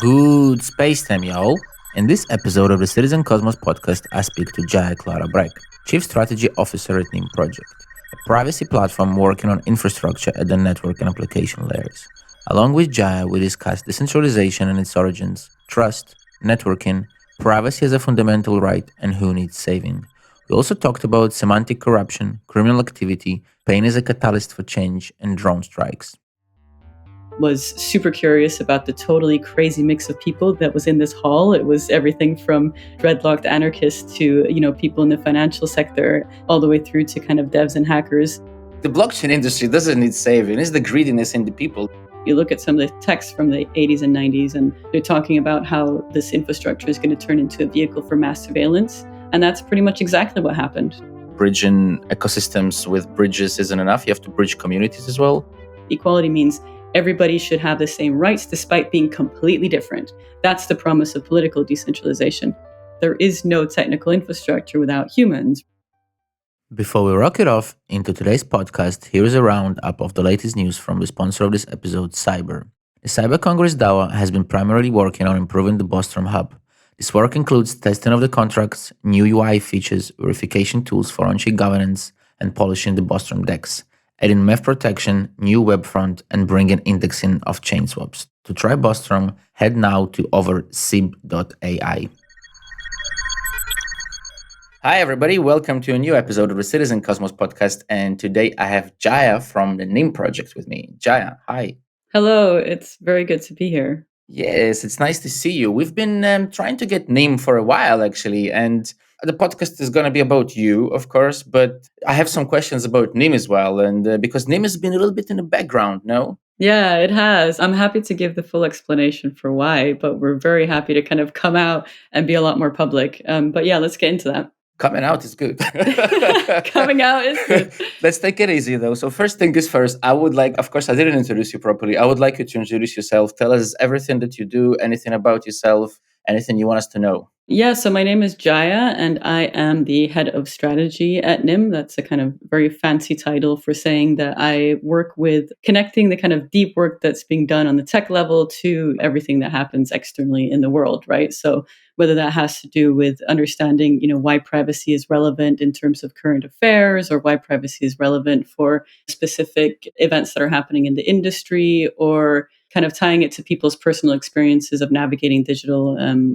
Good space time, y'all. In this episode of the Citizen Cosmos podcast, I speak to Jaya Klara Brekke, Chief Strategy Officer at Nym Project, a privacy platform working on infrastructure at the network and application layers. Along with Jaya, we discuss decentralization and its origins, trust, networking, privacy as a fundamental right, and who needs saving. We also talked about semantic corruption, criminal activity, pain as a catalyst for change, and drone strikes. Was super curious about the totally crazy mix of people that was in this hall. It was everything from dreadlocked anarchists to, people in the financial sector, all the way through to kind of devs and hackers. The blockchain industry doesn't need saving, it's the greediness in the people. You look at some of the texts from the 80s and 90s, and they're talking about how this infrastructure is going to turn into a vehicle for mass surveillance. And that's pretty much exactly what happened. Bridging ecosystems with bridges isn't enough. You have to bridge communities as well. Equality means everybody should have the same rights despite being completely different. That's the promise of political decentralization. There is no technical infrastructure without humans. Before we rock it off into today's podcast, here is a roundup of the latest news from the sponsor of this episode, Cyber. The Cyber Congress DAO has been primarily working on improving the Bostrom hub. This work includes testing of the contracts, new UI features, verification tools for on-chain governance, and polishing the Bostrom DEX, adding MEF protection, new web front, and bringing indexing of chain swaps. To try Bostrom, head now to oversib.ai. Hi, everybody. Welcome to a new episode of the Citizen Cosmos podcast. And today I have Jaya from the Nym Project with me. Jaya, hi. Hello, it's very good to be here. Yes, it's nice to see you. We've been trying to get Nym for a while, actually. And the podcast is going to be about you, of course. But I have some questions about Nym as well. And because Nym has been a little bit in the background, no? Yeah, it has. I'm happy to give the full explanation for why, but we're very happy to kind of come out and be a lot more public. But yeah, let's get into that. Coming out is good. Coming out is good. Let's take it easy, though. So first thing is first, I would like, of course, I didn't introduce you properly. I would like you to introduce yourself. Tell us everything that you do, anything about yourself, anything you want us to know. Yeah, so my name is Jaya, and I am the head of strategy at Nym. That's a kind of very fancy title for saying that I work with connecting the kind of deep work that's being done on the tech level to everything that happens externally in the world, right? So whether that has to do with understanding, why privacy is relevant in terms of current affairs, or why privacy is relevant for specific events that are happening in the industry, or kind of tying it to people's personal experiences of navigating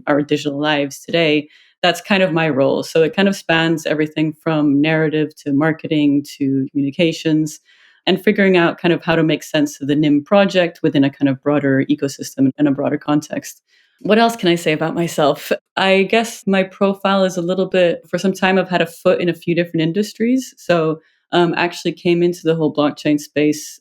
our digital lives today. That's kind of my role. So it kind of spans everything from narrative to marketing to communications, and figuring out kind of how to make sense of the Nym project within a kind of broader ecosystem and a broader context. What else can I say about myself? I guess my profile is a little bit, for some time, I've had a foot in a few different industries. So actually came into the whole blockchain space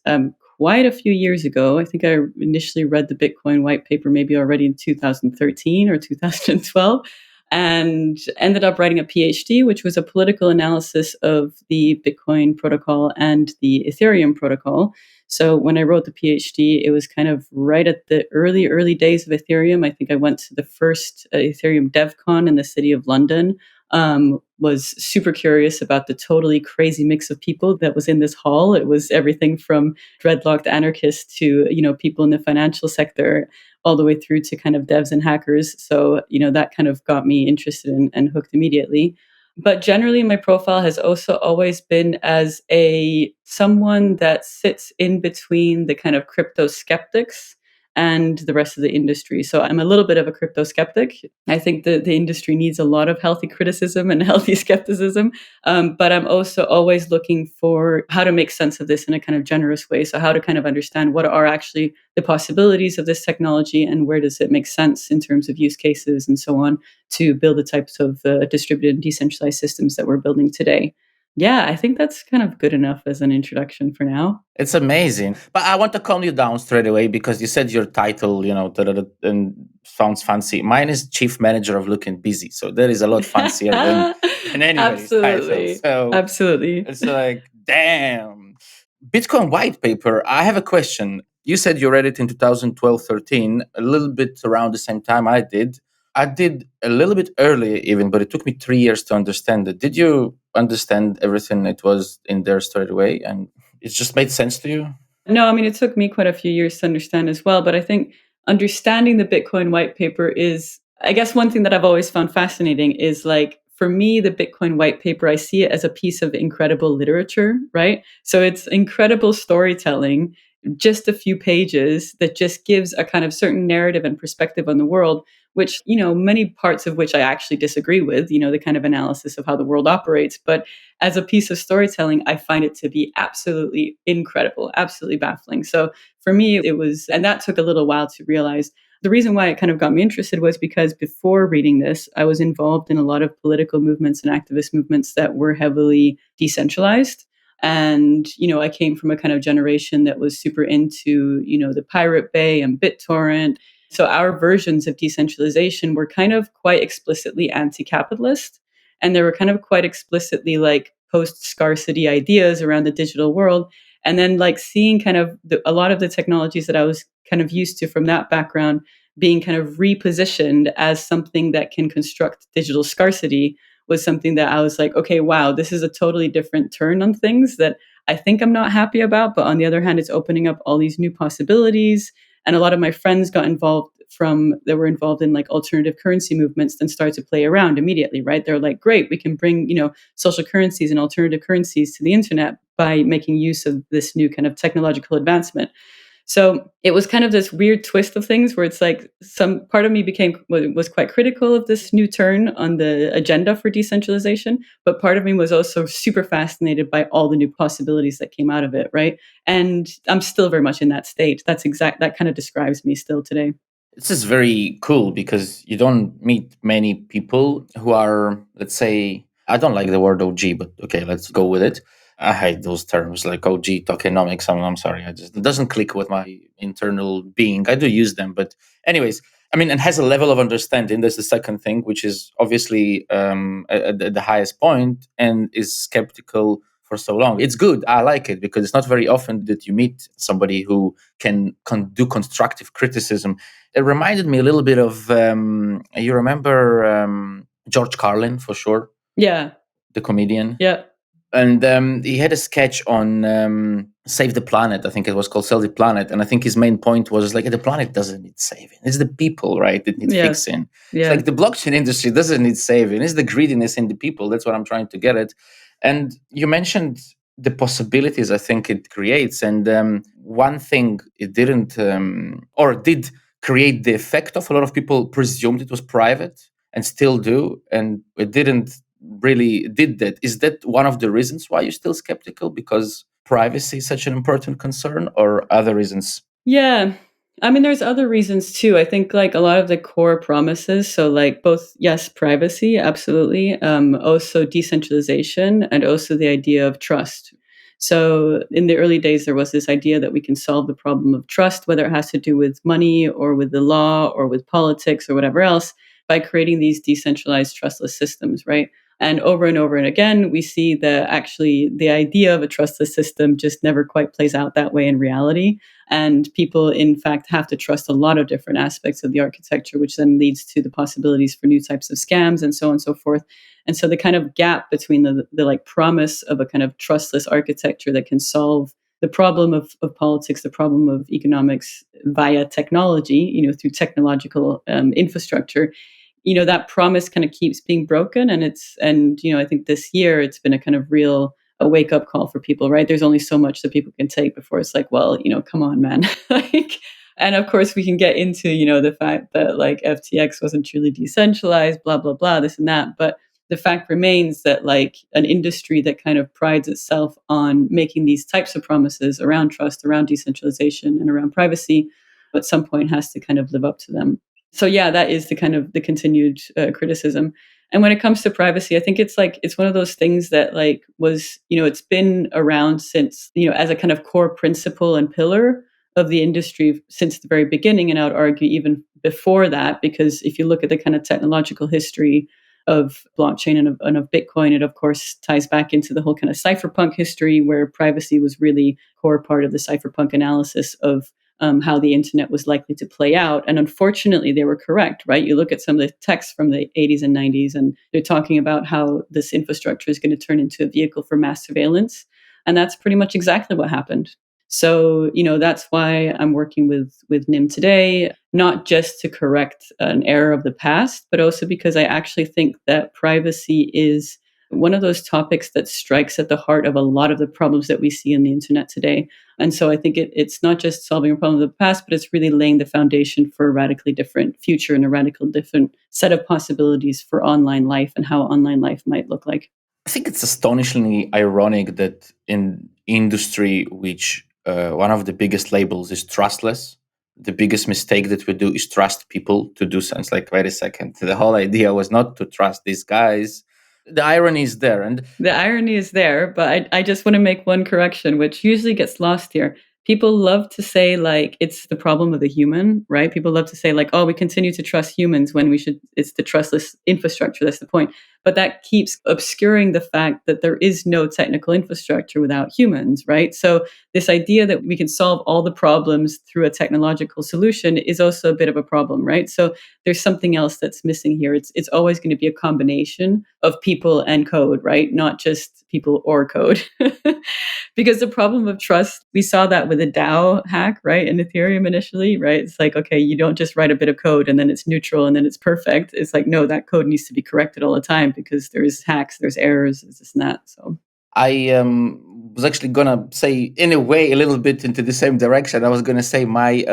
quite a few years ago. I think I initially read the Bitcoin white paper maybe already in 2013 or 2012, and ended up writing a PhD, which was a political analysis of the Bitcoin protocol and the Ethereum protocol. So when I wrote the PhD, it was kind of right at the early days of Ethereum. I think I went to the first Ethereum DevCon in the city of London. Was super curious about the totally crazy mix of people that was in this hall. It was everything from dreadlocked anarchists to, people in the financial sector, all the way through to kind of devs and hackers. So, that kind of got me interested and hooked immediately. But generally, my profile has also always been as someone that sits in between the kind of crypto skeptics and the rest of the industry. So I'm a little bit of a crypto skeptic. I think that the industry needs a lot of healthy criticism and healthy skepticism. But I'm also always looking for how to make sense of this in a kind of generous way. So how to kind of understand what are actually the possibilities of this technology and where does it make sense in terms of use cases and so on to build the types of distributed and decentralized systems that we're building today. Yeah, I think that's kind of good enough as an introduction for now. It's amazing. But I want to calm you down straight away because you said your title, and sounds fancy. Mine is Chief Manager of Looking Busy. So that is a lot fancier than anybody's Absolutely. title. So Absolutely. it's like, damn. Bitcoin white paper. I have a question. You said you read it in 2012, 13, a little bit around the same time I did. I did a little bit earlier even, but it took me 3 years to understand it. Did you understand everything it was in there straight away? And it just made sense to you? No, I mean, it took me quite a few years to understand as well. But I think understanding the Bitcoin white paper is, I guess, one thing that I've always found fascinating is like, for me, the Bitcoin white paper, I see it as a piece of incredible literature, right? So it's incredible storytelling, just a few pages that just gives a kind of certain narrative and perspective on the world, which, many parts of which I actually disagree with, the kind of analysis of how the world operates. But as a piece of storytelling, I find it to be absolutely incredible, absolutely baffling. So for me, it was, and that took a little while to realize. The reason why it kind of got me interested was because before reading this, I was involved in a lot of political movements and activist movements that were heavily decentralized. And, I came from a kind of generation that was super into, the Pirate Bay and BitTorrent. So our versions of decentralization were kind of quite explicitly anti-capitalist. And they were kind of quite explicitly like post-scarcity ideas around the digital world. And then like seeing kind of a lot of the technologies that I was kind of used to from that background being kind of repositioned as something that can construct digital scarcity was something that I was like, okay, wow, this is a totally different turn on things that I think I'm not happy about. But on the other hand, it's opening up all these new possibilities. And a lot of my friends got involved that were involved in like alternative currency movements then start to play around immediately, right? They're like, great, we can bring, social currencies and alternative currencies to the internet by making use of this new kind of technological advancement. So it was kind of this weird twist of things where it's like some part of me was quite critical of this new turn on the agenda for decentralization, but part of me was also super fascinated by all the new possibilities that came out of it, right? And I'm still very much in that state. That kind of describes me still today. This is very cool because you don't meet many people who are, let's say, I don't like the word OG, but okay, let's go with it. I hate those terms like OG tokenomics. I'm sorry, it doesn't click with my internal being. I do use them, but anyways, I mean, and has a level of understanding. That's the second thing, which is obviously at the highest point, and is skeptical for so long. It's good. I like it because it's not very often that you meet somebody who can do constructive criticism. It reminded me a little bit of you remember George Carlin for sure, Yeah. the comedian, Yeah. and he had a sketch on Save the Planet. I think it was called Save the Planet, and I think his main point was like the planet doesn't need saving; it's the people, right, that need Yes. fixing. It's Yeah. like the blockchain industry doesn't need saving; it's the greediness in the people. That's what I'm trying to get at. And you mentioned the possibilities I think it creates, and one thing it didn't or did create the effect of a lot of people presumed it was private and still do, and it didn't really did that. Is that one of the reasons why you're still skeptical, because privacy is such an important concern, or other reasons? Yeah. I mean, there's other reasons too. I think like a lot of the core promises, so like both, yes, privacy, absolutely, also decentralization, and also the idea of trust. So in the early days, there was this idea that we can solve the problem of trust, whether it has to do with money or with the law or with politics or whatever else, by creating these decentralized trustless systems, right? And over and again, we see that actually the idea of a trustless system just never quite plays out that way in reality. And people, in fact, have to trust a lot of different aspects of the architecture, which then leads to the possibilities for new types of scams and so on and so forth. And so the kind of gap between the like promise of a kind of trustless architecture that can solve the problem of politics, the problem of economics via technology, through technological infrastructure, that promise kind of keeps being broken. And I think this year it's been a kind of real a wake up call for people, right? There's only so much that people can take before it's like, well, come on, man. like, and of course we can get into, the fact that like FTX wasn't truly decentralized, blah, blah, blah, this and that. But the fact remains that like an industry that kind of prides itself on making these types of promises around trust, around decentralization, and around privacy, at some point has to kind of live up to them. So yeah, that is the kind of the continued criticism. And when it comes to privacy, I think it's one of those things that like was, it's been around since, as a kind of core principle and pillar of the industry since the very beginning. And I would argue even before that, because if you look at the kind of technological history of blockchain and of Bitcoin, it of course ties back into the whole kind of cypherpunk history where privacy was really core part of the cypherpunk analysis of how the internet was likely to play out. And unfortunately, they were correct, right? You look at some of the texts from the 80s and 90s, and they're talking about how this infrastructure is going to turn into a vehicle for mass surveillance. And that's pretty much exactly what happened. So, that's why I'm working with Nym today, not just to correct an error of the past, but also because I actually think that privacy is one of those topics that strikes at the heart of a lot of the problems that we see in the internet today. And so I think it's not just solving a problem of the past, but it's really laying the foundation for a radically different future and a radically different set of possibilities for online life and how online life might look like. I think it's astonishingly ironic that in industry, which one of the biggest labels is trustless, the biggest mistake that we do is trust people to do something. Like, wait a second, the whole idea was not to trust these guys. The irony is there, and The irony is there, but I just want to make one correction, which usually gets lost here. People love to say, like, it's the problem of the human, right? People love to say, like, oh, we continue to trust humans when we should, it's the trustless infrastructure. That's the point. But that keeps obscuring the fact that there is no technical infrastructure without humans, right? So, this idea that we can solve all the problems through a technological solution is also a bit of a problem, right? So, there's something else that's missing here. It's always going to be a combination of people and code, right? Not just people or code. Because the problem of trust, we saw that with a DAO hack, right? In Ethereum initially, right? It's like, okay, you don't just write a bit of code and then it's neutral and then it's perfect. It's like, no, that code needs to be corrected all the time because there's hacks, there's errors, there's this and that. So I was actually gonna say, in a way, a little bit into the same direction. I was gonna say my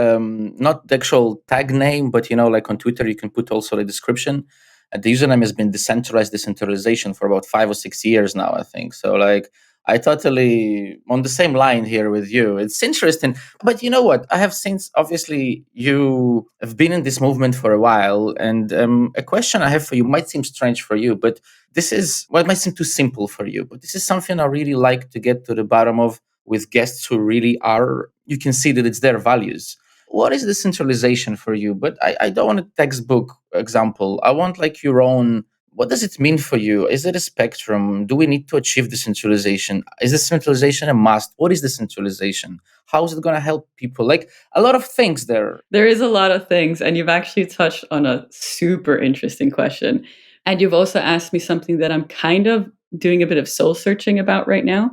not the actual tag name, but like on Twitter, you can put also the description. The username has been decentralization for about 5 or 6 years now, I think. So, like, I totally on the same line here with you. It's interesting, but you know what? I have since obviously you have been in this movement for a while, and a question I have for you might seem strange for you, but this is well, it might seem too simple for you, but this is something I really like to get to the bottom of with guests who really are, you can see that it's their values. What is decentralization for you? But I don't want a textbook example. I want like your own. What does it mean for you? Is it a spectrum? Do we need to achieve decentralization? Is decentralization a must? What is decentralization? How is it going to help people? Like a lot of things there. there is a lot of things, and you've actually touched on a super interesting question. And you've also asked me something that I'm kind of doing a bit of soul searching about right now,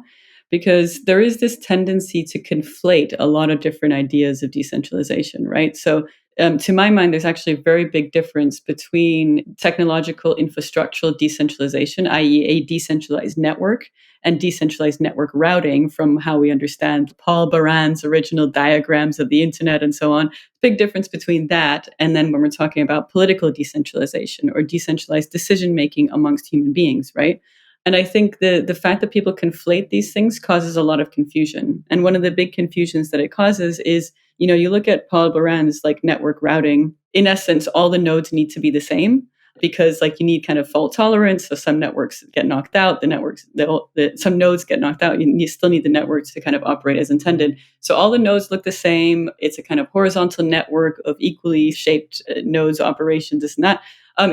because there is this tendency to conflate a lot of different ideas of decentralization, right? So, to my mind, there's actually a very big difference between technological infrastructural decentralization, i.e., a decentralized network, and decentralized network routing from how we understand Paul Baran's original diagrams of the internet and so on. Big difference between that and then when we're talking about political decentralization or decentralized decision making amongst human beings, right? And I think the fact that people conflate these things causes a lot of confusion. And one of the big confusions that it causes is, you look at Paul Baran's like network routing. In essence, all the nodes need to be the same because like you need kind of fault tolerance. So some networks get knocked out, some nodes get knocked out. You still need the networks to kind of operate as intended. So all the nodes look the same. It's a kind of horizontal network of equally shaped nodes, operations, this and that,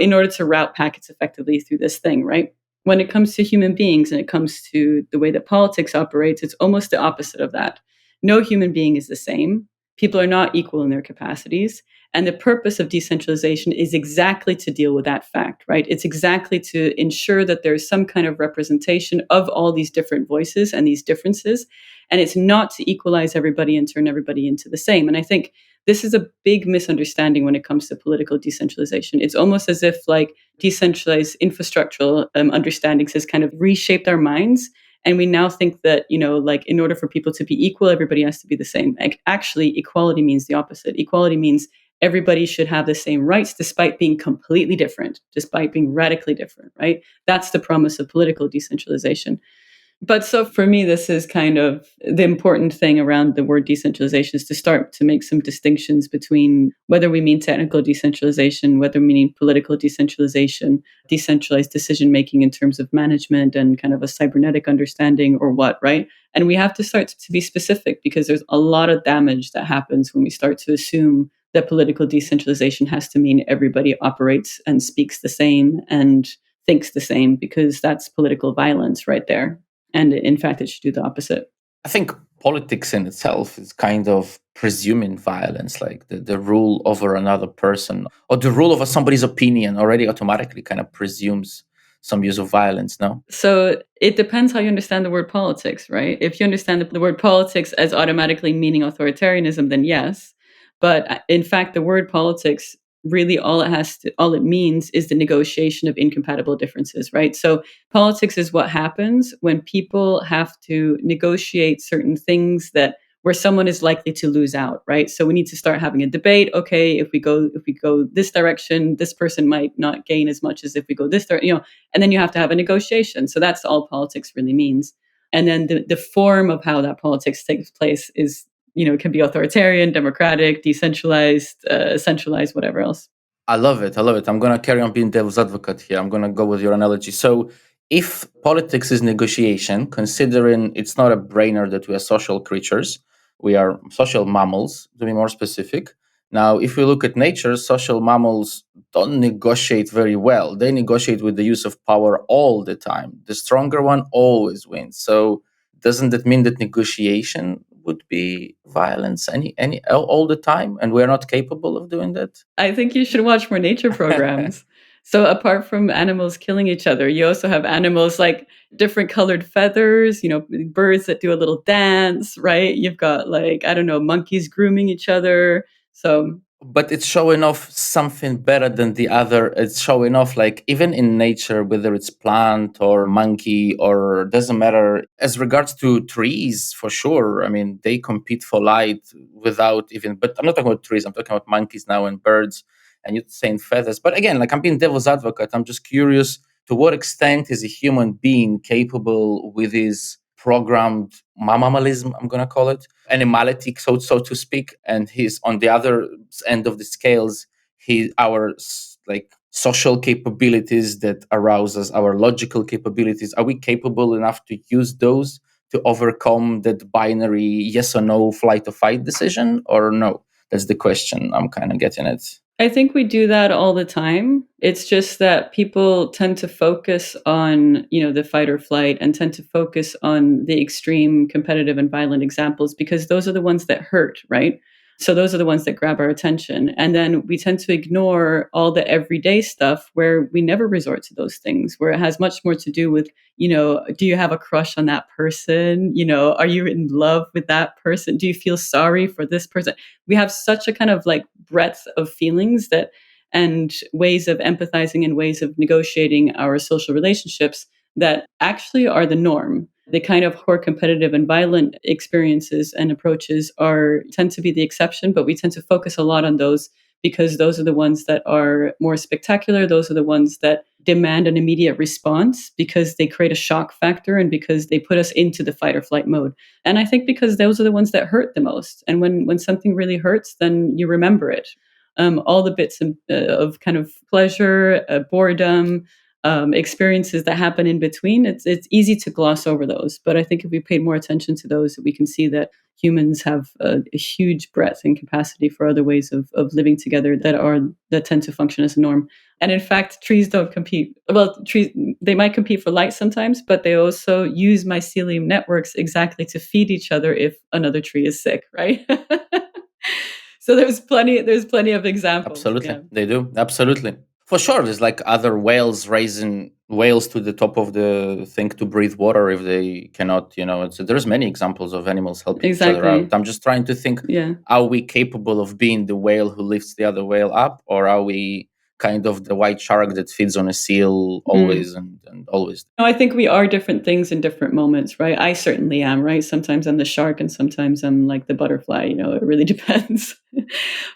in order to route packets effectively through this thing, right? When it comes to human beings and it comes to the way that politics operates, it's almost the opposite of that. No human being is the same. People are not equal in their capacities. And the purpose of decentralization is exactly to deal with that fact, right? It's exactly to ensure that there's some kind of representation of all these different voices and these differences. And it's not to equalize everybody and turn everybody into the same. And I think this is a big misunderstanding when it comes to political decentralization. It's almost as if like decentralized infrastructural understandings has kind of reshaped our minds, and we now think that like in order for people to be equal, everybody has to be the same. Like actually equality means the opposite. Equality means everybody should have the same rights despite being completely different, despite being radically different, right? That's the promise of political decentralization. But so for me, this is kind of the important thing around the word decentralization, is to start to make some distinctions between whether we mean technical decentralization, whether we mean political decentralization, decentralized decision making in terms of management and kind of a cybernetic understanding, or what, right? And we have to start to be specific because there's a lot of damage that happens when we start to assume that political decentralization has to mean everybody operates and speaks the same and thinks the same, because that's political violence right there. And in fact, it should do the opposite. I think politics in itself is kind of presuming violence, like the rule over another person or the rule over somebody's opinion already automatically kind of presumes some use of violence, no? So it depends how you understand the word politics, right? If you understand the word politics as automatically meaning authoritarianism, then yes. But in fact, the word politics really all it means is the negotiation of incompatible differences, right? So politics is what happens when people have to negotiate certain things that where someone is likely to lose out, right? So we need to start having a debate. Okay, if we go this direction, this person might not gain as much as if we go this direction, and then you have to have a negotiation. So that's all politics really means. And then the form of how that politics takes place is, it can be authoritarian, democratic, decentralized, centralized, whatever else. I love it. I love it. I'm going to carry on being devil's advocate here. I'm going to go with your analogy. So, if politics is negotiation, considering it's not a brainer that we are social creatures, we are social mammals, to be more specific. Now, if we look at nature, social mammals don't negotiate very well. They negotiate with the use of power all the time. The stronger one always wins. So, doesn't that mean that negotiation would be violence any all the time, and we're not capable of doing that? I think you should watch more nature programs. So apart from animals killing each other, you also have animals like different colored feathers, birds that do a little dance, right? You've got like, I don't know, monkeys grooming each other. So But it's showing off something better than the other. It's showing off, like, even in nature, whether it's plant or monkey, or doesn't matter. As regards to trees, for sure, I mean, they compete for light without even, but I'm not talking about trees, I'm talking about monkeys now and birds, and you're saying feathers. But again, like, I'm being devil's advocate. I'm just curious, to what extent is a human being capable with his programmed mammalism, I'm going to call it, animality, so to speak, and he's on the other end of the scales. Our like social capabilities that arouse us, our logical capabilities, are we capable enough to use those to overcome that binary yes or no, flight or fight decision, or no? That's the question I'm kind of getting at. I think we do that all the time. It's just that people tend to focus on, the fight or flight and tend to focus on the extreme competitive and violent examples because those are the ones that hurt, right? So those are the ones that grab our attention. And then we tend to ignore all the everyday stuff where we never resort to those things, where it has much more to do with, do you have a crush on that person? Are you in love with that person? Do you feel sorry for this person? We have such a kind of like breadth of feelings that and ways of empathizing and ways of negotiating our social relationships that actually are the norm. The kind of core competitive and violent experiences and approaches are tend to be the exception, but we tend to focus a lot on those because those are the ones that are more spectacular. Those are the ones that demand an immediate response because they create a shock factor and because they put us into the fight or flight mode. And I think because those are the ones that hurt the most. And when something really hurts, then you remember it. All the bits of kind of pleasure, boredom, experiences that happen in between, it's easy to gloss over those. But I think if we paid more attention to those, we can see that humans have a huge breadth and capacity for other ways of living together that tend to function as a norm. And in fact, trees don't compete. Well, trees, they might compete for light sometimes, but they also use mycelium networks exactly to feed each other if another tree is sick, right? So there's plenty of examples. Absolutely, Yeah. they do. Absolutely, for sure. There's like other whales raising whales to the top of the thing to breathe water if they cannot. There's many examples of animals helping each other out. Exactly. I'm just trying to think: Yeah. are we capable of being the whale who lifts the other whale up, or are we kind of the white shark that feeds on a seal Mm. always and always? No, I think we are different things in different moments, right? I certainly am, right? Sometimes I'm the shark and sometimes I'm like the butterfly, it really depends.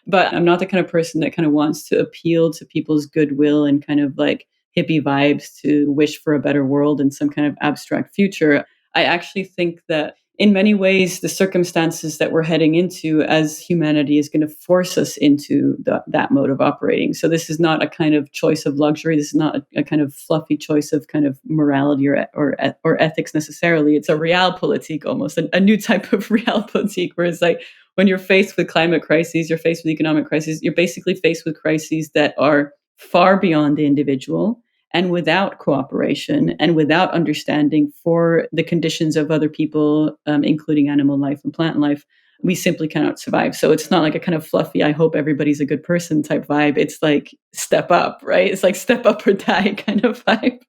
But I'm not the kind of person that kind of wants to appeal to people's goodwill and kind of like hippie vibes to wish for a better world and some kind of abstract future. I actually think that in many ways, the circumstances that we're heading into as humanity is going to force us into that mode of operating. So this is not a kind of choice of luxury. This is not a kind of fluffy choice of kind of morality or ethics necessarily. It's a realpolitik, almost a new type of realpolitik, where it's like when you're faced with climate crises, you're faced with economic crises, you're basically faced with crises that are far beyond the individual and without cooperation and without understanding for the conditions of other people, including animal life and plant life, we simply cannot survive. So it's not like a kind of fluffy, I hope everybody's a good person type vibe. It's like step up, right? It's like step up or die kind of vibe.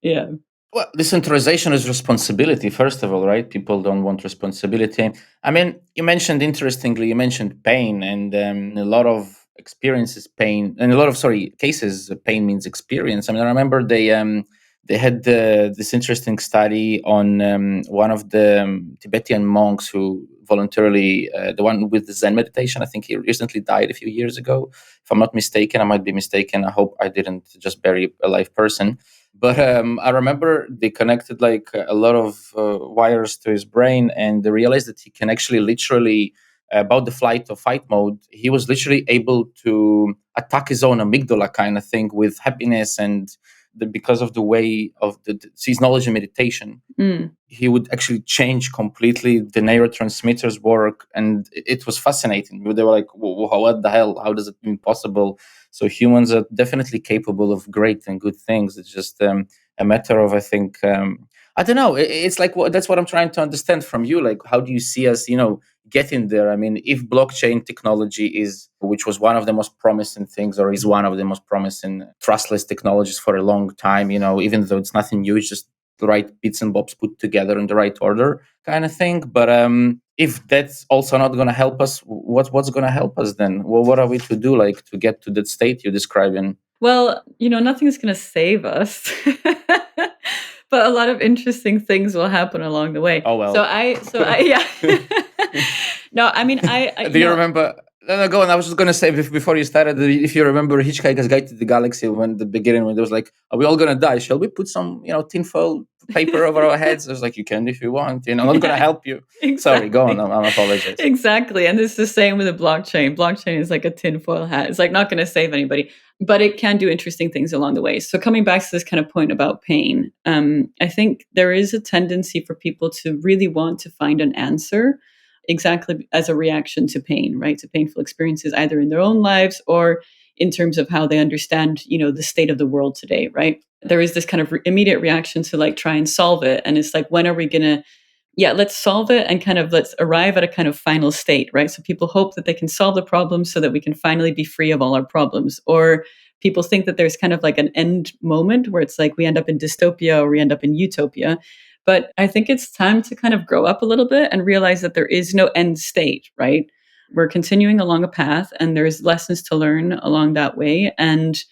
Yeah. Well, decentralization is responsibility, first of all, right? People don't want responsibility. I mean, you mentioned pain, and a lot of experiences pain, and a lot of, sorry, cases, pain means experience. I mean, I remember they had this interesting study on one of the Tibetan monks who voluntarily, the one with the Zen meditation, I think he recently died a few years ago. If I'm not mistaken, I might be mistaken. I hope I didn't just bury a live person, but I remember they connected like a lot of wires to his brain, and they realized that he can actually literally, about the flight or fight mode, he was literally able to attack his own amygdala kind of thing with happiness, and because of the way of his knowledge and meditation, Mm. he would actually change completely the neurotransmitters work, and it was fascinating. They were like, what the hell, how does it be possible? So humans are definitely capable of great and good things. It's just a matter of, I think, I don't know, it's like, that's what I'm trying to understand from you, like, how do you see us, getting there? I mean, if blockchain technology is, which was one of the most promising things, or is one of the most promising trustless technologies for a long time, even though it's nothing new, it's just the right bits and bobs put together in the right order kind of thing. But if that's also not going to help us, what's going to help us then? Well, what are we to do, like, to get to that state you're describing? Well, nothing's going to save us. But a lot of interesting things will happen along the way. Oh well. Yeah. No, I mean, Do you remember? No, no, go on. I was just gonna say before you started, if you remember Hitchhiker's Guide to the Galaxy, when the beginning, when there was like, "Are we all gonna die? Shall we put some, tinfoil paper over our heads?" I was like, "You can if you want. I'm not gonna Yeah, help you." Sorry, go on. exactly. I'm apologize. Exactly. And it's the same with the blockchain. Blockchain is like a tinfoil hat. It's like not going to save anybody, but it can do interesting things along the way. So coming back to this kind of point about pain, I think there is a tendency for people to really want to find an answer exactly as a reaction to pain, right? To painful experiences, either in their own lives or in terms of how they understand, the state of the world today, right? There is this kind of immediate reaction to like try and solve it. And it's like, when are we going to, yeah, let's solve it and kind of let's arrive at a kind of final state, right? So people hope that they can solve the problem so that we can finally be free of all our problems. Or people think that there's kind of like an end moment where it's like we end up in dystopia or we end up in utopia. But I think it's time to kind of grow up a little bit and realize that there is no end state, right? We're continuing along a path and there's lessons to learn along that way. And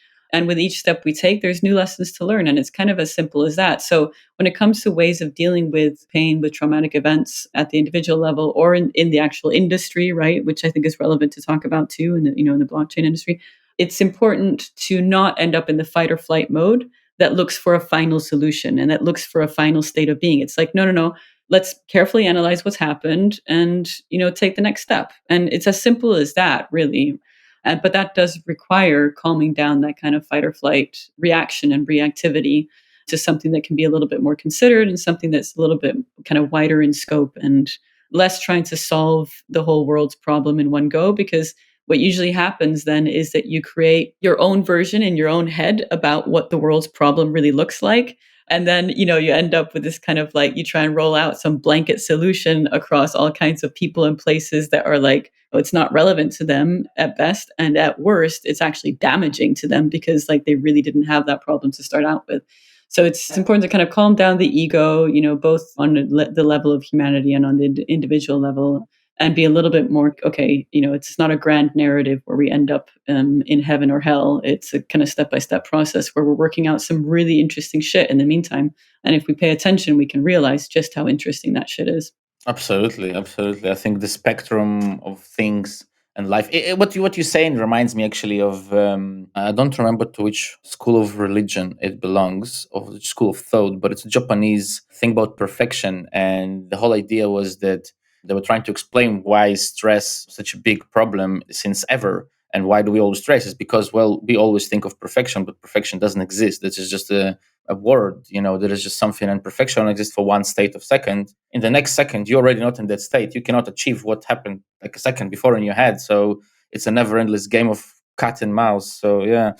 with each step we take, there's new lessons to learn. And it's kind of as simple as that. So when it comes to ways of dealing with pain, with traumatic events at the individual level or in the actual industry, right, which I think is relevant to talk about too, in the blockchain industry, it's important to not end up in the fight or flight mode that looks for a final solution and that looks for a final state of being. It's like, no, no, no. Let's carefully analyze what's happened and take the next step. And it's as simple as that, really. But that does require calming down that kind of fight or flight reaction and reactivity to something that can be a little bit more considered and something that's a little bit kind of wider in scope and less trying to solve the whole world's problem in one go. Because what usually happens then is that you create your own version in your own head about what the world's problem really looks like. And then, you end up with this kind of like, you try and roll out some blanket solution across all kinds of people and places that are like, oh, it's not relevant to them at best. And at worst, it's actually damaging to them because like they really didn't have that problem to start out with. So it's important to kind of calm down the ego, both on the level of humanity and on the individual level, and be a little bit more okay. It's not a grand narrative where we end up in heaven or hell. It's a kind of step by step process where we're working out some really interesting shit in the meantime. And if we pay attention, we can realize just how interesting that shit is. Absolutely, absolutely. I think the spectrum of things and life. What you're saying reminds me actually of, I don't remember to which school of religion it belongs, or which school of thought, but it's a Japanese thing about perfection, and the whole idea was that they were trying to explain why is stress such a big problem since ever, and why do we always stress? Is because, well, we always think of perfection, but perfection doesn't exist. This is just a word, there is just something, and perfection exists for one state of second. In the next second, you're already not in that state. You cannot achieve what happened like a second before in your head. So it's a never endless game of cat and mouse. So yeah.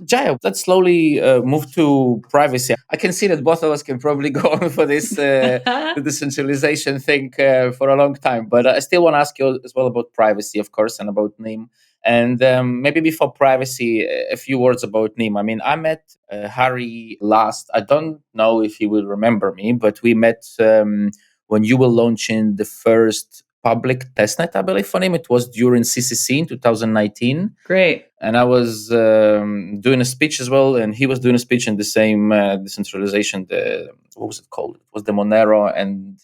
Jaya, let's slowly move to privacy. I can see that both of us can probably go on for this the decentralization thing for a long time, but I still want to ask you as well about privacy, of course, and about Nym. And maybe before privacy, a few words about Nym. I mean, I met Harry last. I don't know if he will remember me, but we met when you were launching the first public testnet, I believe, for Nym. It was during CCC in 2019, Great. and I was doing a speech as well, and he was doing a speech in the same decentralization. The what was it called? It was the Monero, and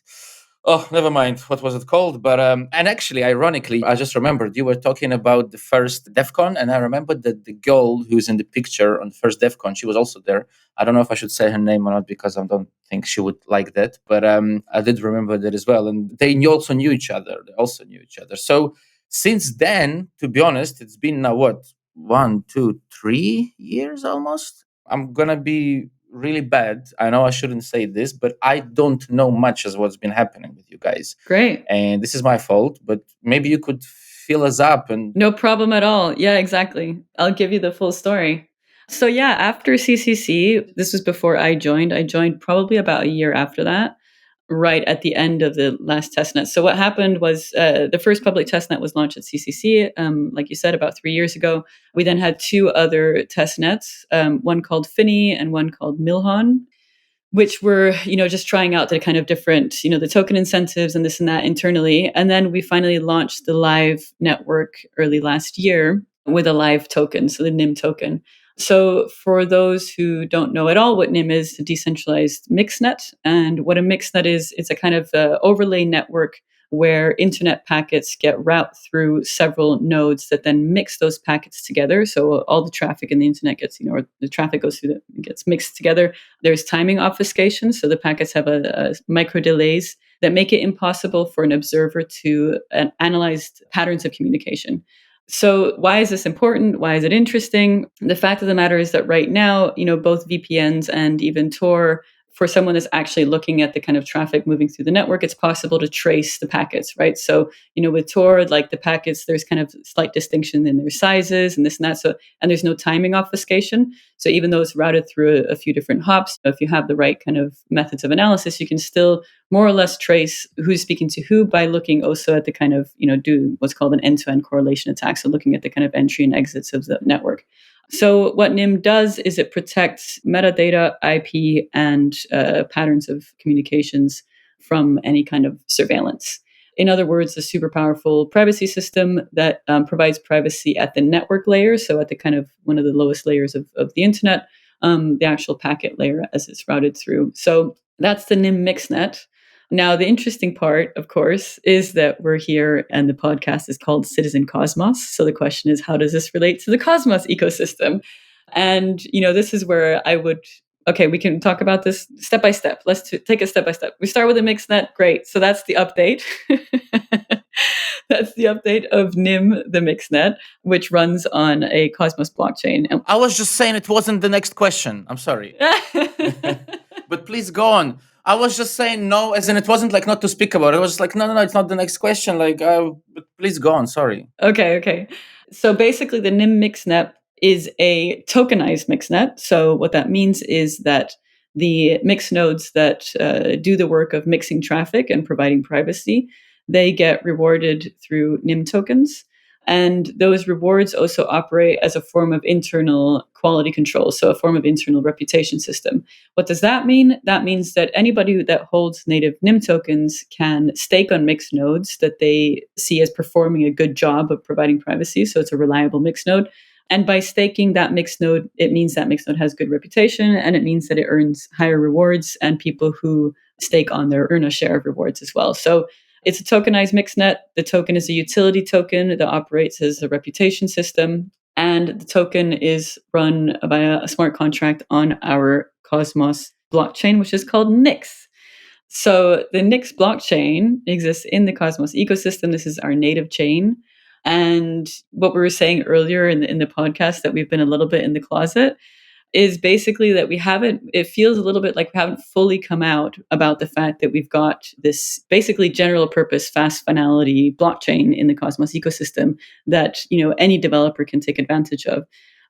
oh, never mind, what was it called? But and actually, ironically, I just remembered you were talking about the first DEF CON, and I remembered that the girl who's in the picture on the first DEF CON, she was also there. I don't know if I should say her name or not because I don't think she would like that, but I did remember that as well, and they also knew each other. They also knew each other. So since then, to be honest, it's been now what, 1, 2, 3 years almost. I'm gonna be really bad. I know I shouldn't say this, but I don't know much as what's been happening with you guys. Great. And this is my fault, but maybe you could fill us up and No problem at all. Yeah, exactly. I'll give you the full story. So, yeah, after CCC, this was before I joined. I joined probably about a year after that, right at the end of the last testnet. So, what happened was the first public testnet was launched at CCC, like you said, about 3 years ago. We then had two other testnets, one called Finny and one called Milhon, which were, just trying out the kind of different, the token incentives and this and that internally. And then we finally launched the live network early last year with a live token, so the Nym token. So for those who don't know at all what Nym is, a decentralized mixnet. And what a mixnet is, it's a kind of overlay network where internet packets get routed through several nodes that then mix those packets together. So all the traffic in the internet gets, or the traffic goes through, gets mixed together. There's timing obfuscation, so the packets have a micro delays that make it impossible for an observer to analyze patterns of communication. So why is this important? Why is it interesting? The fact of the matter is that right now, both VPNs and even Tor, for someone that's actually looking at the kind of traffic moving through the network, it's possible to trace the packets, right? So, with Tor, like the packets, there's kind of slight distinction in their sizes and this and that. So, and there's no timing obfuscation. So even though it's routed through a few different hops, if you have the right kind of methods of analysis, you can still more or less trace who's speaking to who by looking also at the kind of, do what's called an end-to-end correlation attack. So looking at the kind of entry and exits of the network. So what Nym does is it protects metadata, IP, and patterns of communications from any kind of surveillance. In other words, a super powerful privacy system that provides privacy at the network layer, so at the kind of one of the lowest layers of the internet, the actual packet layer as it's routed through. So that's the Nym mixnet. Now, the interesting part, of course, is that we're here and the podcast is called Citizen Cosmos. So the question is, how does this relate to the Cosmos ecosystem? And, this is where I would, okay, we can talk about this step by step. Let's take it step by step. We start with a mixnet. Great. So that's the update. That's the update of Nym, the mixnet, which runs on a Cosmos blockchain. I was just saying it wasn't the next question. I'm sorry. But please go on. I was just saying no, as in it wasn't like not to speak about it. I was just like, no, it's not the next question. Like, but please go on. Sorry. Okay. So basically, the Nym mixnet is a tokenized mixnet. So what that means is that the mix nodes that do the work of mixing traffic and providing privacy, they get rewarded through Nym tokens. And those rewards also operate as a form of internal quality control, so a form of internal reputation system. What does that mean? That means that anybody that holds native Nym tokens can stake on mixed nodes that they see as performing a good job of providing privacy. So it's a reliable mixed node. And by staking that mixed node, it means that mixed node has good reputation, and it means that it earns higher rewards, and people who stake on there earn a share of rewards as well. So it's a tokenized mixnet. The token is a utility token that operates as a reputation system. And the token is run via a smart contract on our Cosmos blockchain, which is called Nix. So the Nix blockchain exists in the Cosmos ecosystem. This is our native chain. And what we were saying earlier in the podcast, that we've been a little bit in the closet, is basically that it feels a little bit like we haven't fully come out about the fact that we've got this basically general purpose fast finality blockchain in the Cosmos ecosystem that, any developer can take advantage of.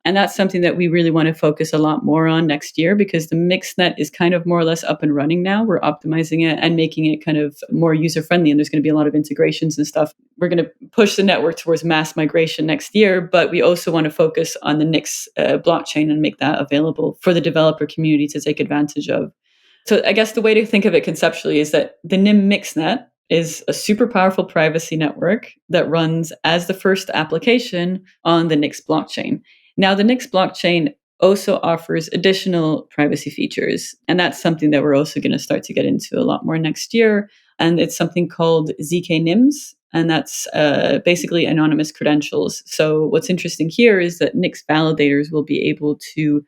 And that's something that we really want to focus a lot more on next year, because the mixnet is kind of more or less up and running now. We're optimizing it and making it kind of more user friendly. And there's going to be a lot of integrations and stuff. We're going to push the network towards mass migration next year, but we also want to focus on the Nix blockchain and make that available for the developer community to take advantage of. So I guess the way to think of it conceptually is that the Nym Mixnet is a super powerful privacy network that runs as the first application on the Nix blockchain. Now, the Nix blockchain also offers additional privacy features, and that's something that we're also going to start to get into a lot more next year. And it's something called ZK NIMS, and that's basically anonymous credentials. So what's interesting here is that Nix validators will be able to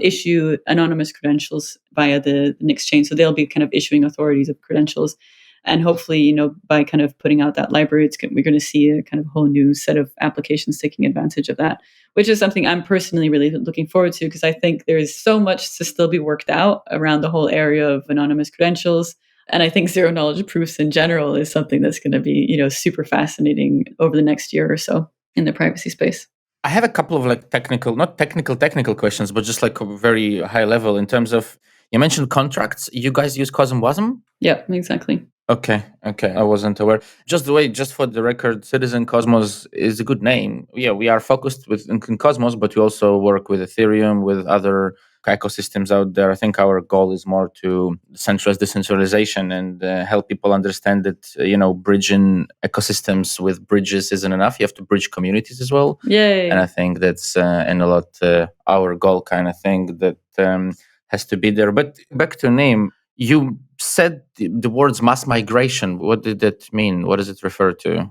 issue anonymous credentials via the Nix chain. So they'll be kind of issuing authorities of credentials. And hopefully, by kind of putting out that library, we're going to see a kind of whole new set of applications taking advantage of that, which is something I'm personally really looking forward to, because I think there is so much to still be worked out around the whole area of anonymous credentials. And I think zero knowledge proofs in general is something that's going to be, super fascinating over the next year or so in the privacy space. I have a couple of like not technical questions, but just like a very high level in terms of, you mentioned contracts. You guys use CosmWasm? Yeah, exactly. Okay. I wasn't aware. Just for the record, Citizen Cosmos is a good name. Yeah, we are focused in Cosmos, but we also work with Ethereum, with other ecosystems out there. I think our goal is more to centralize decentralization and help people understand that, bridging ecosystems with bridges isn't enough. You have to bridge communities as well. Yay. And I think that's in a lot our goal kind of thing that has to be there. But back to Nym, you said the words mass migration. What did that mean? What does it refer to?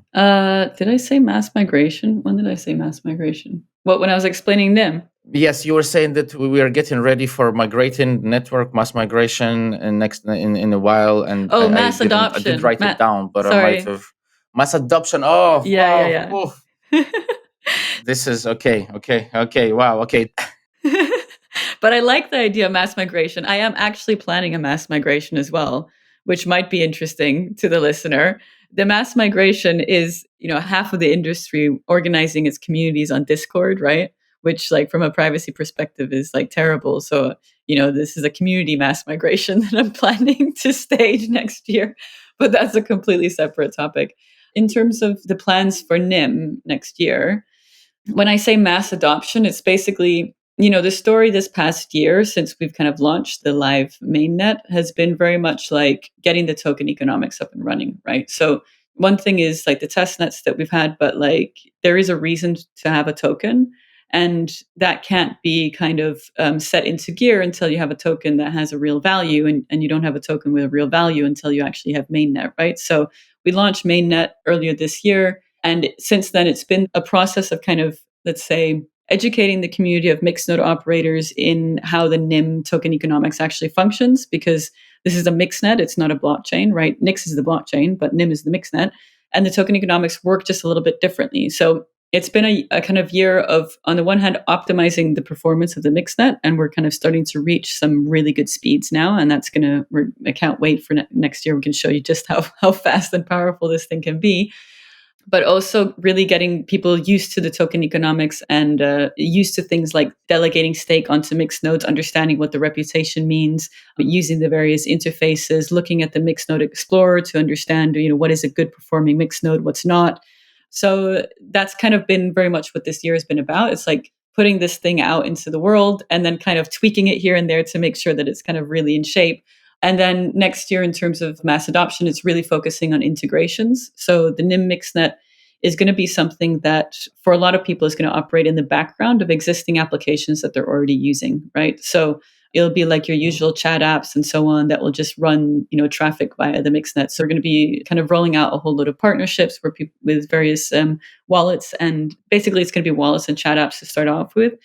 Did I say mass migration? When did I say mass migration? What, when I was explaining Nym? Yes, you were saying that we are getting ready for migrating network mass migration in a while, and mass adoption. I did write it down, but sorry. I might have mass adoption. Oh, yeah. This is okay. Wow, okay. But I like the idea of mass migration. I am actually planning a mass migration as well, which might be interesting to the listener. The mass migration is, half of the industry organizing its communities on Discord, right? Which, like, from a privacy perspective is like terrible. So, this is a community mass migration that I'm planning to stage next year, but that's a completely separate topic. In terms of the plans for Nym next year, when I say mass adoption, it's basically, the story this past year since we've kind of launched the live mainnet has been very much like getting the token economics up and running, right? So one thing is like the test nets that we've had, but like there is a reason to have a token. And that can't be kind of set into gear until you have a token that has a real value. And you don't have a token with a real value until you actually have mainnet, right? So we launched mainnet earlier this year. And since then, it's been a process of kind of, let's say, educating the community of mixed node operators in how the Nym token economics actually functions, because this is a mixed net. It's not a blockchain, right? Nix is the blockchain, but Nym is the mixed net. And the token economics work just a little bit differently. So it's been a kind of year of, on the one hand, optimizing the performance of the mixnet, and we're kind of starting to reach some really good speeds now. And that's I can't wait for next year. We can show you just how fast and powerful this thing can be. But also really getting people used to the token economics and used to things like delegating stake onto mixed nodes, understanding what the reputation means, using the various interfaces, looking at the mixed node explorer to understand, what is a good performing mixed node, what's not. So that's kind of been very much what this year has been about. It's like putting this thing out into the world and then kind of tweaking it here and there to make sure that it's kind of really in shape. And then next year, in terms of mass adoption, it's really focusing on integrations. So the Nym Mixnet is going to be something that, for a lot of people, is going to operate in the background of existing applications that they're already using, right? So it'll be like your usual chat apps and so on that will just run, traffic via the Mixnet. So we're going to be kind of rolling out a whole load of partnerships where people with various wallets, and basically it's going to be wallets and chat apps to start off with.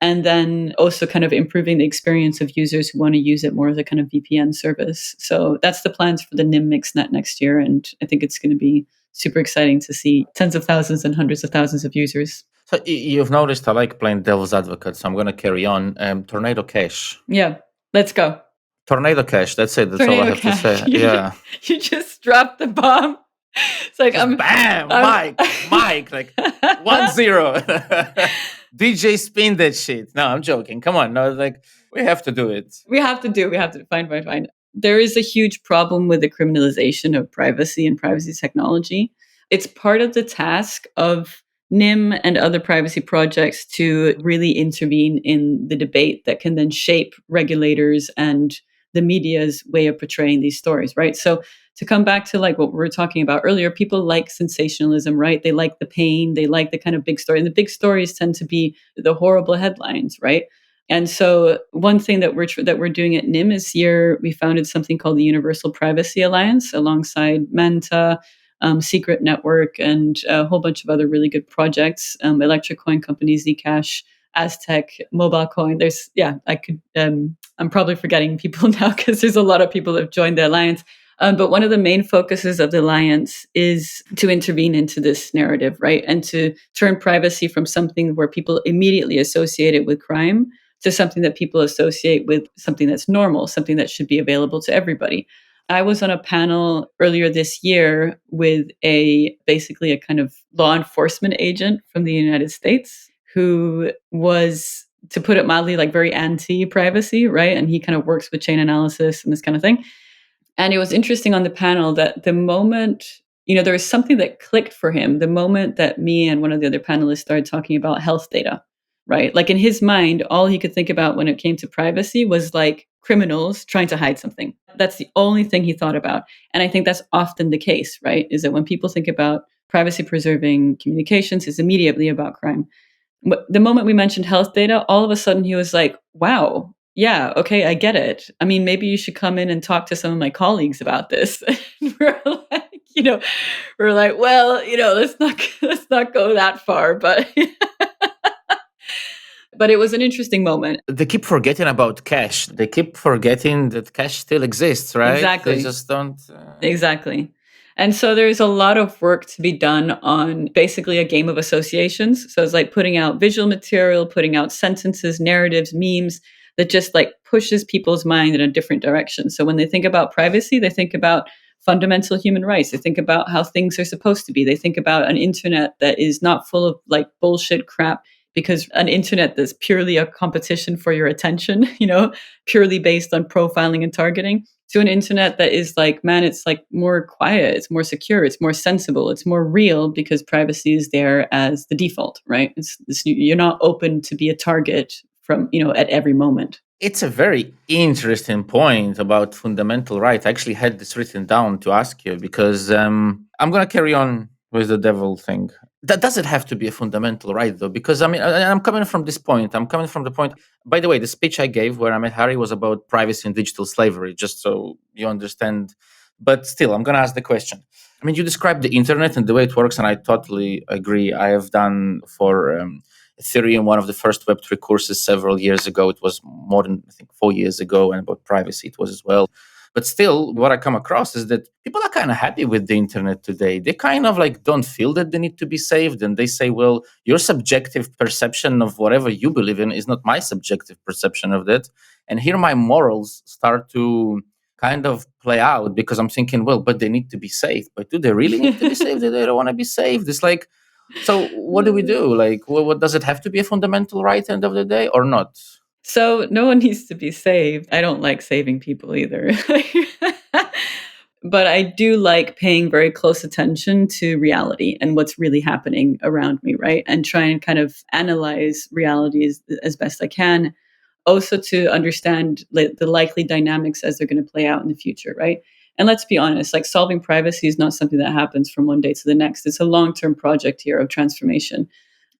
And then also kind of improving the experience of users who want to use it more as a kind of VPN service. So that's the plans for the Nym Mixnet next year. And I think it's going to be super exciting to see tens of thousands and hundreds of thousands of users. So you've noticed I like playing devil's advocate, so I'm going to carry on. Tornado Cash. Yeah, let's go. Tornado Cash. That's it. That's all I have to say. Yeah. You just dropped the bomb. It's like, bam, Mike, like 1-0. DJ spin that shit. No, I'm joking. Come on. No, like we have to do it. We have to fine. There is a huge problem with the criminalization of privacy and privacy technology. It's part of the task of Nym and other privacy projects to really intervene in the debate that can then shape regulators and the media's way of portraying these stories, right? So to come back to like what we were talking about earlier, people like sensationalism, right? They like the pain, they like the kind of big story. And the big stories tend to be the horrible headlines, right? And so, one thing that we're doing at Nym is this year we founded something called the Universal Privacy Alliance alongside Manta, Secret Network, and a whole bunch of other really good projects. Electric coin company Zcash, Aztec, Mobile Coin. There's I could I'm probably forgetting people now because there's a lot of people that have joined the alliance. But one of the main focuses of the alliance is to intervene into this narrative, right? And to turn privacy from something where people immediately associate it with crime to something that people associate with something that's normal, something that should be available to everybody. I was on a panel earlier this year with basically a kind of law enforcement agent from the United States who was, to put it mildly, like very anti privacy, right? And he kind of works with chain analysis and this kind of thing. And it was interesting on the panel that the moment, there was something that clicked for him the moment that me and one of the other panelists started talking about health data, right? Like in his mind, all he could think about when it came to privacy was like criminals trying to hide something. That's the only thing he thought about. And I think that's often the case, right? Is that when people think about privacy preserving communications, it's immediately about crime. But the moment we mentioned health data, all of a sudden he was like, wow, yeah, okay, I get it. I mean, maybe you should come in and talk to some of my colleagues about this. And like, we're like, well, let's not go that far, but but it was an interesting moment. They keep forgetting about cash. They keep forgetting that cash still exists, right? They Exactly. just don't. Exactly. And so there's a lot of work to be done on basically a game of associations. So it's like putting out visual material, putting out sentences, narratives, memes that just like pushes people's mind in a different direction. So when they think about privacy, they think about fundamental human rights. They think about how things are supposed to be. They think about an internet that is not full of like bullshit crap, because an internet that's purely a competition for your attention, purely based on profiling and targeting, to an internet that is like, man, it's like more quiet, it's more secure, it's more sensible, it's more real because privacy is there as the default, right? You're not open to be a target from, at every moment. It's a very interesting point about fundamental right. I actually had this written down to ask you because I'm going to carry on with the devil thing. That doesn't have to be a fundamental right, though, because I mean, I'm coming from this point. I'm coming from the point. By the way, the speech I gave where I met Harry was about privacy and digital slavery, just so you understand. But still, I'm going to ask the question. I mean, you described the internet and the way it works, and I totally agree. I have done for Ethereum, one of the first Web3 courses several years ago. It was more than, I think, 4 years ago, and about privacy it was as well. But still, what I come across is that people are kind of happy with the internet today. They kind of like don't feel that they need to be saved. And they say, well, your subjective perception of whatever you believe in is not my subjective perception of that. And here my morals start to kind of play out because I'm thinking, well, but they need to be saved. But do they really need to be saved? They don't want to be saved. It's like, so what do we do? Like, what does it have to be a fundamental right end of the day or not? So no one needs to be saved. I don't like saving people either. But I do like paying very close attention to reality and what's really happening around me, right? And try and kind of analyze reality as best I can. Also to understand the likely dynamics as they're going to play out in the future, right? And let's be honest, like solving privacy is not something that happens from one day to the next. It's a long-term project here of transformation.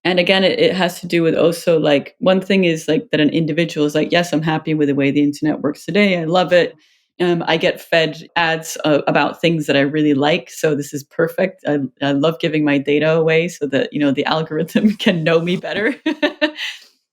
And again, it has to do with also like one thing is like that an individual is like, yes, I'm happy with the way the internet works today. I love it. I get fed ads about things that I really like. So this is perfect. I love giving my data away so that, the algorithm can know me better.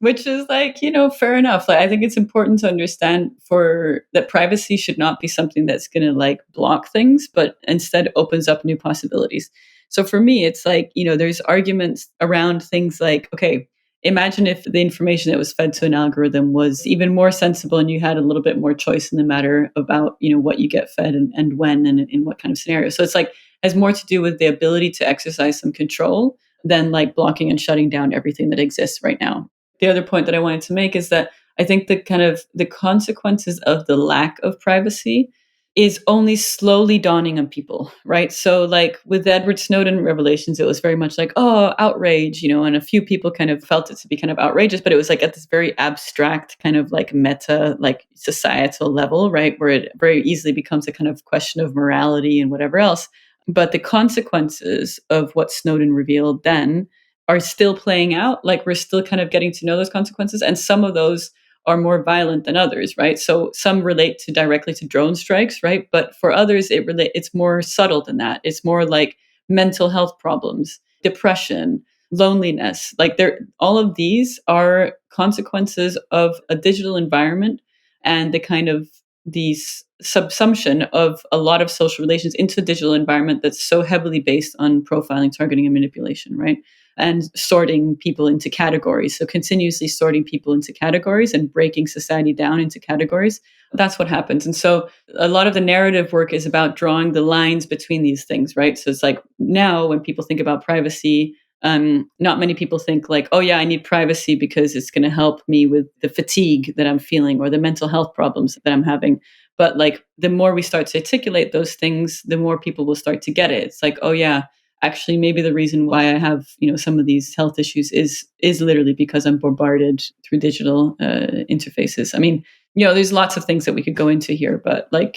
Which is like, fair enough. Like, I think it's important to understand for that privacy should not be something that's going to like block things, but instead opens up new possibilities. So for me, it's like, there's arguments around things like, okay, imagine if the information that was fed to an algorithm was even more sensible and you had a little bit more choice in the matter about, what you get fed and when and in what kind of scenario. So it's like, has more to do with the ability to exercise some control than like blocking and shutting down everything that exists right now. The other point that I wanted to make is that I think the kind of the consequences of the lack of privacy is only slowly dawning on people, right? So, like with the Edward Snowden revelations, it was very much like, oh, outrage, and a few people kind of felt it to be kind of outrageous, but it was like at this very abstract, kind of like meta, like societal level, right? Where it very easily becomes a kind of question of morality and whatever else. But the consequences of what Snowden revealed then are still playing out. Like we're still kind of getting to know those consequences. And some of those are more violent than others, right? So some relate to directly to drone strikes, right? But for others, it's more subtle than that. It's more like mental health problems, depression, loneliness. Like all of these are consequences of a digital environment and the kind of these subsumption of a lot of social relations into a digital environment that's so heavily based on profiling, targeting, and manipulation, right? And sorting people into categories. So continuously sorting people into categories and breaking society down into categories. That's what happens. And so a lot of the narrative work is about drawing the lines between these things, right? So it's like now when people think about privacy, not many people think like, oh yeah, I need privacy because it's going to help me with the fatigue that I'm feeling or the mental health problems that I'm having. But like the more we start to articulate those things, the more people will start to get it. It's like, oh yeah, actually maybe the reason why I have some of these health issues is literally because I'm bombarded through digital interfaces. I mean, there's lots of things that we could go into here, but like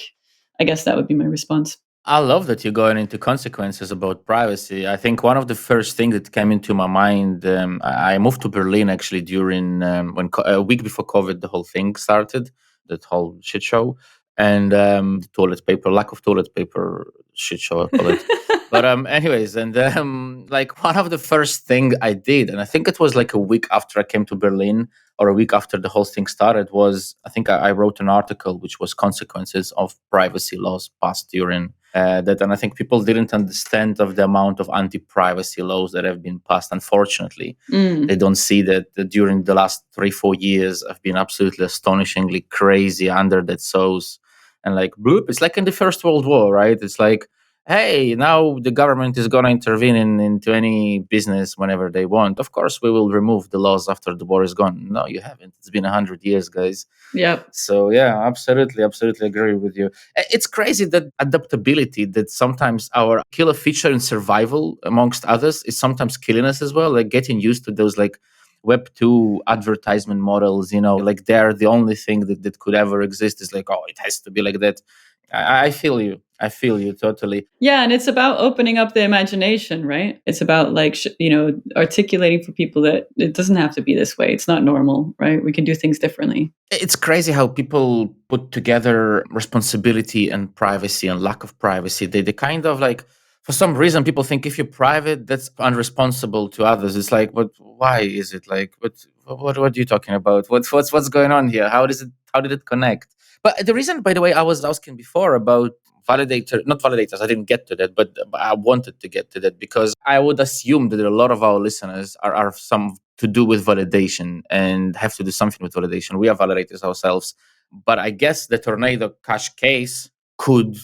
I guess that would be my response. I love that you're going into consequences about privacy. I think one of the first things that came into my mind, I moved to Berlin actually during a week before COVID, the whole thing started, that whole shit show, and the toilet paper, lack of toilet paper shit show, I call it. But anyways, and like one of the first thing I did, and I think it was like a week after I came to Berlin, or a week after the whole thing started, was I think I wrote an article which was consequences of privacy laws passed during that. And I think people didn't understand of the amount of anti-privacy laws that have been passed. Unfortunately, they Mm. don't see that during the last 3-4 years have been absolutely astonishingly crazy under that sauce. And like bloop, it's like in the First World War, right? It's like, hey, now the government is going to intervene into any business whenever they want. Of course, we will remove the laws after the war is gone. No, you haven't. It's been 100 years, guys. Yep. So yeah, absolutely agree with you. It's crazy that adaptability, that sometimes our killer feature in survival, amongst others, is sometimes killing us as well. Like getting used to those like Web 2 advertisement models, like they're the only thing that could ever exist. Is like, oh, it has to be like that. I feel you. I feel you totally. Yeah, and it's about opening up the imagination, right? It's about like articulating for people that it doesn't have to be this way. It's not normal, right? We can do things differently. It's crazy how people put together responsibility and privacy and lack of privacy. They kind of like, for some reason, people think if you're private, that's unresponsible to others. It's like, but why is it like? What are you talking about? What's going on here? How does it? How did it connect? But the reason, by the way, I was asking before about not validators. I didn't get to that, but I wanted to get to that because I would assume that a lot of our listeners are some to do with validation and have to do something with validation. We are validators ourselves, but I guess the tornado cash case could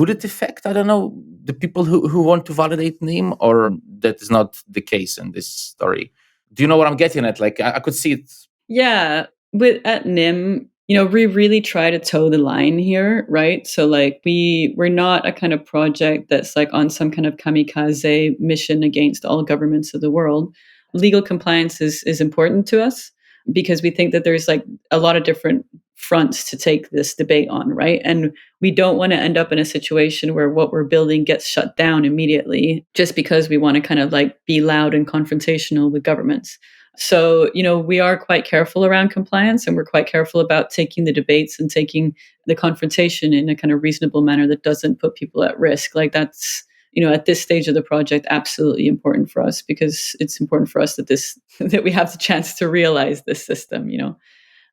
it affect, I don't know, the people who want to validate Nym, or that is not the case in this story. Do you know what I'm getting at? Like I could see it. Yeah, with at Nym, we really try to toe the line here, right? So like we're not a kind of project that's like on some kind of kamikaze mission against all governments of the world. Legal compliance is important to us because we think that there's like a lot of different fronts to take this debate on, right? And we don't want to end up in a situation where what we're building gets shut down immediately just because we want to kind of like be loud and confrontational with governments. So, we are quite careful around compliance and we're quite careful about taking the debates and taking the confrontation in a kind of reasonable manner that doesn't put people at risk. Like that's, at this stage of the project, absolutely important for us because it's important for us that that we have the chance to realize this system.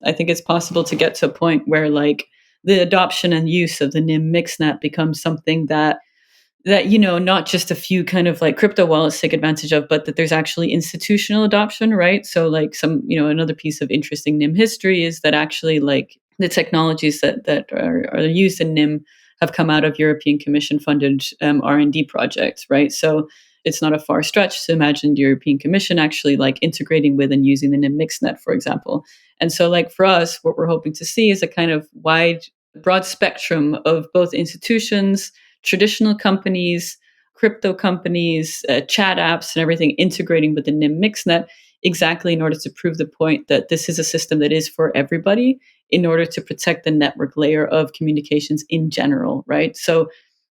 I think it's possible to get to a point where like the adoption and use of the Nym mixnet becomes something that not just a few kind of like crypto wallets take advantage of, but that there's actually institutional adoption, right? So like another piece of interesting Nym history is that actually like the technologies that are used in Nym have come out of European Commission funded R&D projects, right? So it's not a far stretch to imagine the European Commission actually like integrating with and using the Nym mixnet, for example. And so like for us, what we're hoping to see is a kind of wide, broad spectrum of both institutions, traditional companies, crypto companies, chat apps, and everything integrating with the Nym mixnet, exactly in order to prove the point that this is a system that is for everybody in order to protect the network layer of communications in general, right? So,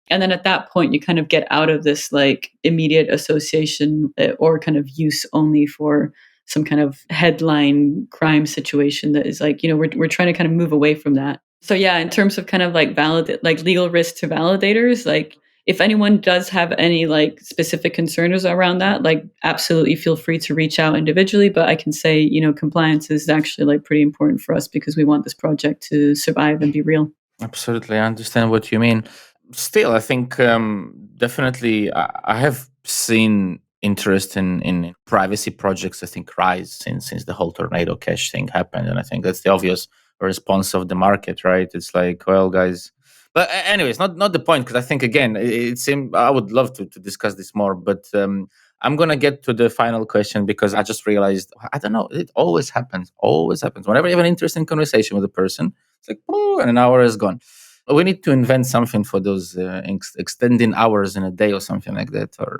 and then at that point, you kind of get out of this like immediate association or kind of use only for some kind of headline crime situation that is like, we're trying to kind of move away from that. So yeah, in terms of kind of like like legal risk to validators, like if anyone does have any like specific concerns around that, like absolutely feel free to reach out individually. But I can say, compliance is actually like pretty important for us because we want this project to survive and be real. Absolutely, I understand what you mean. Still, I think definitely I have seen interest in privacy projects. I think rise since the whole tornado cash thing happened, and I think that's the obvious response of the market, right? It's like, well, guys. But anyways, not the point, because I think again, it seems I would love to discuss this more, but I'm gonna get to the final question because I just realized I don't know. It always happens. Whenever you have an interesting conversation with a person, it's like, oh, and an hour is gone. We need to invent something for those extending hours in a day or something like that. Or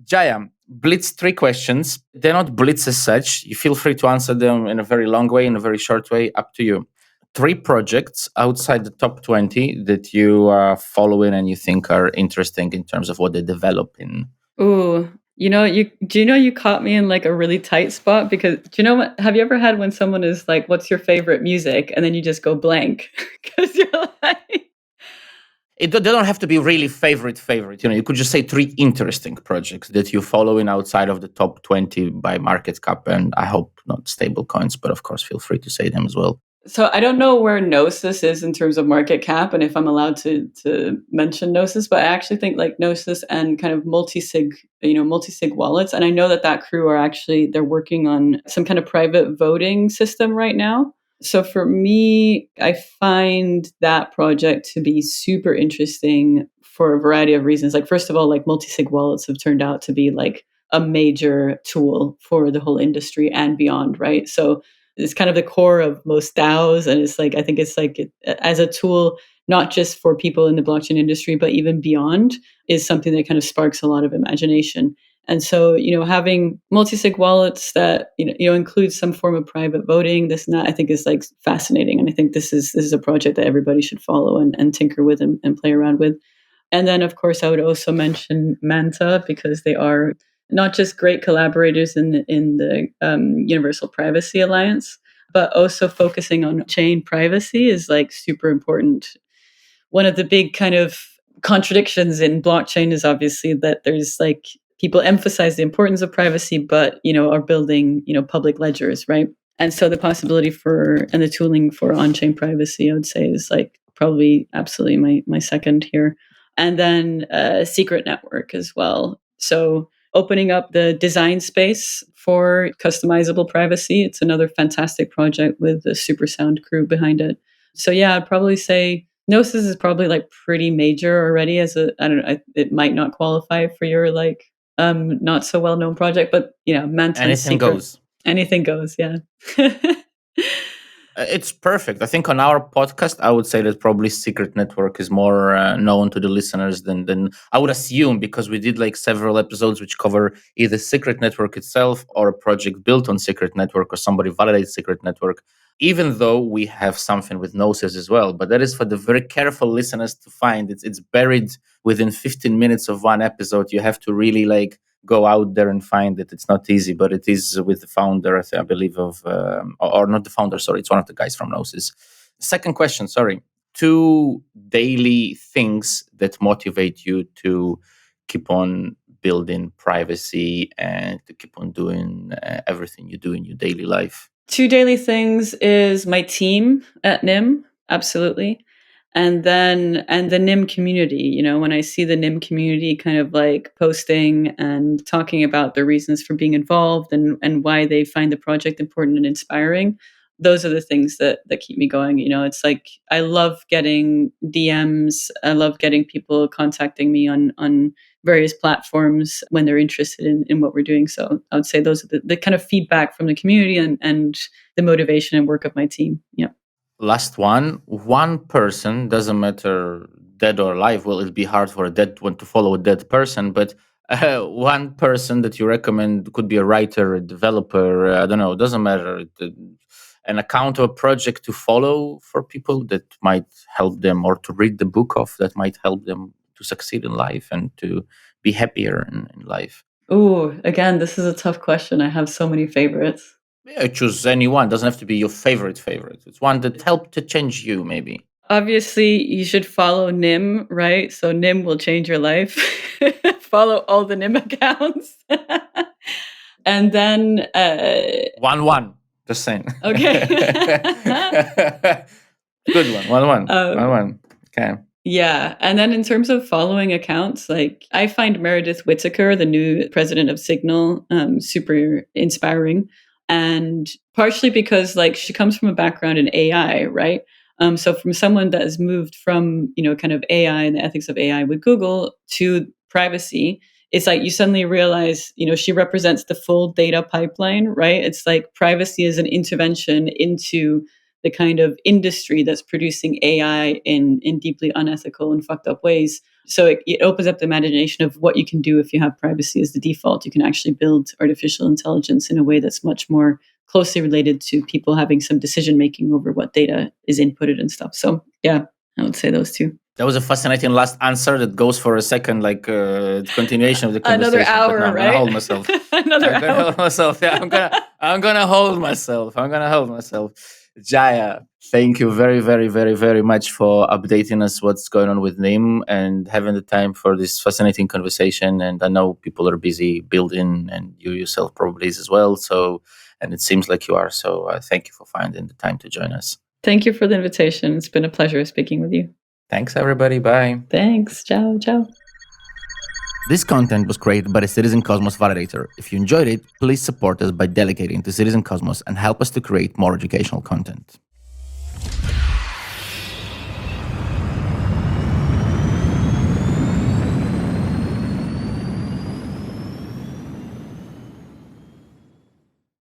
Jaya, blitz 3 questions. They're not blitz as such. You feel free to answer them in a very long way, in a very short way. Up to you. 3 projects outside the top 20 that you are following and you think are interesting in terms of what they develop in. Ooh, you caught me in like a really tight spot because do you know what? Have you ever had when someone is like, "What's your favorite music?" and then you just go blank because you're like, They don't have to be really favorite. You could just say 3 interesting projects that you following outside of the top 20 by market cap, and I hope not stable coins, but of course, feel free to say them as well. So I don't know where Gnosis is in terms of market cap and if I'm allowed to mention Gnosis, but I actually think like Gnosis and kind of multi-sig wallets. And I know that crew are actually, they're working on some kind of private voting system right now. So for me, I find that project to be super interesting for a variety of reasons. Like first of all, like multi-sig wallets have turned out to be like a major tool for the whole industry and beyond, right? So it's kind of the core of most DAOs, and it's like I think it's like as a tool, not just for people in the blockchain industry, but even beyond, is something that kind of sparks a lot of imagination. And so, having multi-sig wallets that include some form of private voting, this and that, I think is like fascinating, and I think this is a project that everybody should follow and tinker with and play around with. And then, of course, I would also mention Manta because they are not just great collaborators in the Universal Privacy Alliance, but also focusing on chain privacy is like super important. One of the big kind of contradictions in blockchain is obviously that there's like people emphasize the importance of privacy, but are building public ledgers, right? And so the possibility for and the tooling for on-chain privacy, I would say, is like probably absolutely my second here. And then secret network as well. So opening up the design space for customizable privacy. It's another fantastic project with the super sound crew behind it. So yeah, I'd probably say Gnosis is probably like pretty major already as I don't know, it might not qualify for your like not so well known project, but Manta's Anything secret. goes. Anything goes, yeah. It's perfect. I think on our podcast, I would say that probably Secret Network is more known to the listeners than I would assume, because we did like several episodes which cover either Secret Network itself or a project built on Secret Network or somebody validates Secret Network. Even though we have something with Gnosis as well, but that is for the very careful listeners to find. It's buried within 15 minutes of one episode. You have to really like go out there and find it. It's not easy, but it is with the founder, I believe, of, or not the founder, sorry, it's one of the guys from Gnosis. Second question, sorry. 2 daily things that motivate you to keep on building privacy and to keep on doing everything you do in your daily life. Two daily things is my team at Nym, absolutely. And the Nym community, when I see the Nym community kind of like posting and talking about the reasons for being involved and why they find the project important and inspiring, those are the things that keep me going. It's like I love getting DMs. I love getting people contacting me on various platforms when they're interested in what we're doing. So I would say those are the kind of feedback from the community and the motivation and work of my team. Yeah. Last one person, doesn't matter dead or alive. Well, it'd be hard for a dead one to follow a dead person, but one person that you recommend, could be a writer, a developer, I don't know, doesn't matter. An account or a project to follow for people that might help them, or to read the book of that might help them to succeed in life and to be happier in life. Ooh, again, this is a tough question. I have so many favorites. Yeah, choose anyone. Doesn't have to be your favorite. It's one that helped to change you, maybe. Obviously, you should follow Nym, right? So Nym will change your life. Follow all the Nym accounts. And then One, the same. okay. Good one. One. Um, Okay. Yeah. And then in terms of following accounts, like I find Meredith Whittaker, the new president of Signal, super inspiring. And partially because like she comes from a background in AI, right? So from someone that has moved from, kind of AI and the ethics of AI with Google to privacy, it's like you suddenly realize, she represents the full data pipeline, right? It's like privacy is an intervention into the kind of industry that's producing AI in deeply unethical and fucked up ways. So it opens up the imagination of what you can do if you have privacy as the default. You can actually build artificial intelligence in a way that's much more closely related to people having some decision making over what data is inputted and stuff. So yeah, I would say those two. That was a fascinating last answer that goes for a second, like continuation of the Another conversation. But no, hour, I'm gonna right? hold myself. Another I'm gonna hour. hold myself. Yeah, I'm gonna hold myself. Jaya, thank you very, very, very, very much for updating us what's going on with Nym and having the time for this fascinating conversation. And I know people are busy building, and you yourself probably is as well. So, and it seems like you are. So, thank you for finding the time to join us. Thank you for the invitation. It's been a pleasure speaking with you. Thanks, everybody. Bye. Thanks. Ciao, ciao. This content was created by the Citizen Cosmos Validator. If you enjoyed it, please support us by delegating to Citizen Cosmos and help us to create more educational content.